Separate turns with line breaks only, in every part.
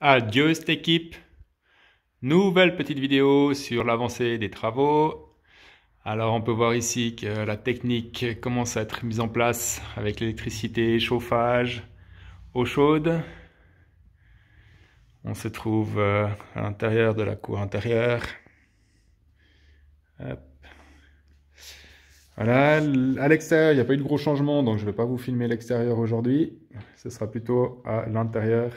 Adieu cette équipe. Nouvelle petite vidéo sur l'avancée des travaux. Alors on peut voir ici que la technique commence à être mise en place avec l'électricité, chauffage, eau chaude. On se trouve à l'intérieur de la cour intérieure. Hop. Voilà, à l'extérieur, il n'y a pas eu de gros changements, donc je ne vais pas vous filmer l'extérieur aujourd'hui. Ce sera plutôt à l'intérieur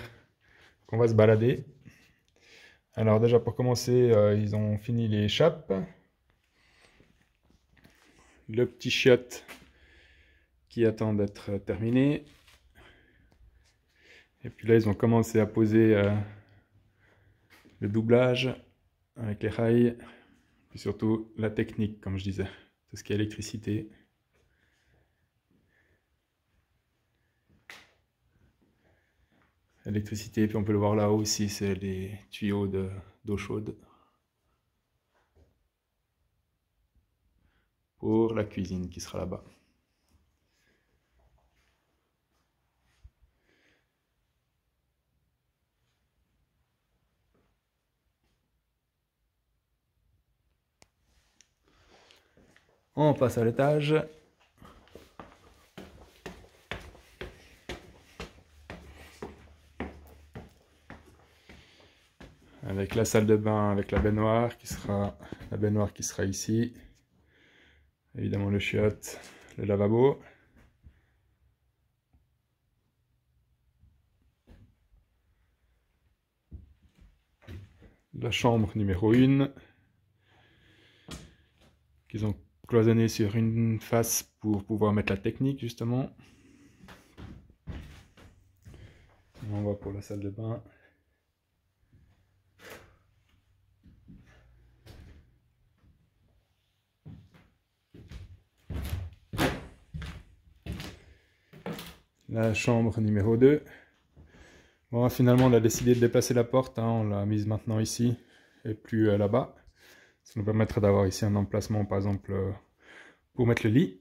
qu'on va se balader. Alors déjà pour commencer, ils ont fini les chapes. Le petit chiotte qui attend d'être terminé. Et puis là, ils ont commencé à poser le doublage avec les rails. Puis surtout la technique, comme je disais. Tout ce qui est électricité. Électricité, puis on peut le voir là-haut aussi, c'est les tuyaux d'eau chaude. Pour la cuisine qui sera là-bas. On passe à l'étage. Avec la salle de bain, avec la baignoire qui sera ici. Évidemment le chiotte, le lavabo. La chambre numéro 1. Qu'ils ont cloisonné sur une face pour pouvoir mettre la technique justement. On va pour la salle de bain. La chambre numéro 2. Bon, finalement, on a décidé de déplacer la porte. Hein, on l'a mise maintenant ici et plus là-bas. Ça nous permettra d'avoir ici un emplacement, par exemple, pour mettre le lit.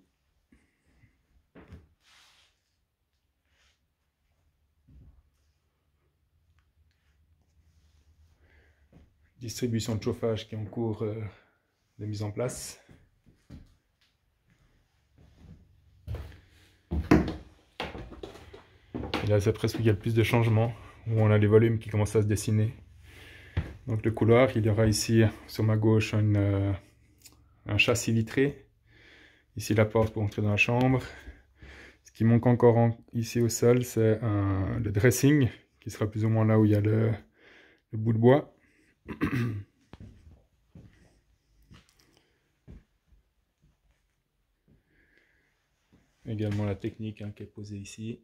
Distribution de chauffage qui est en cours de mise en place. Et là, c'est presque qu'il y a le plus de changements, où on a les volumes qui commencent à se dessiner. Donc le couloir, il y aura ici, sur ma gauche, un châssis vitré. Ici, la porte pour entrer dans la chambre. Ce qui manque encore ici au sol, c'est le dressing, qui sera plus ou moins là où il y a le bout de bois. Également la technique qui est posée ici.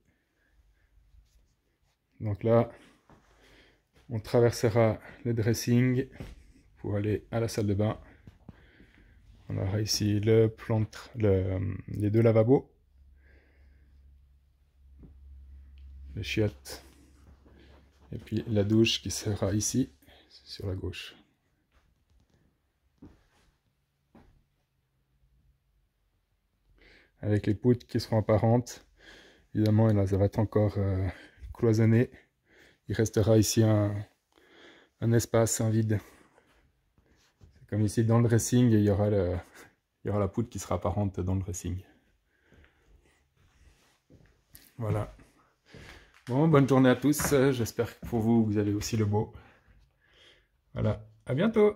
Donc là, on traversera le dressing pour aller à la salle de bain. On aura ici les deux lavabos, le chiotte, et puis la douche qui sera ici, sur la gauche. Avec les poutres qui seront apparentes. Évidemment, là, ça va être encore cloisonné. Il restera ici un espace, un vide. Comme ici dans le dressing, il y aura la poutre qui sera apparente dans le dressing. Voilà. Bon, bonne journée à tous. J'espère que pour vous, vous avez aussi le beau. Voilà. À bientôt.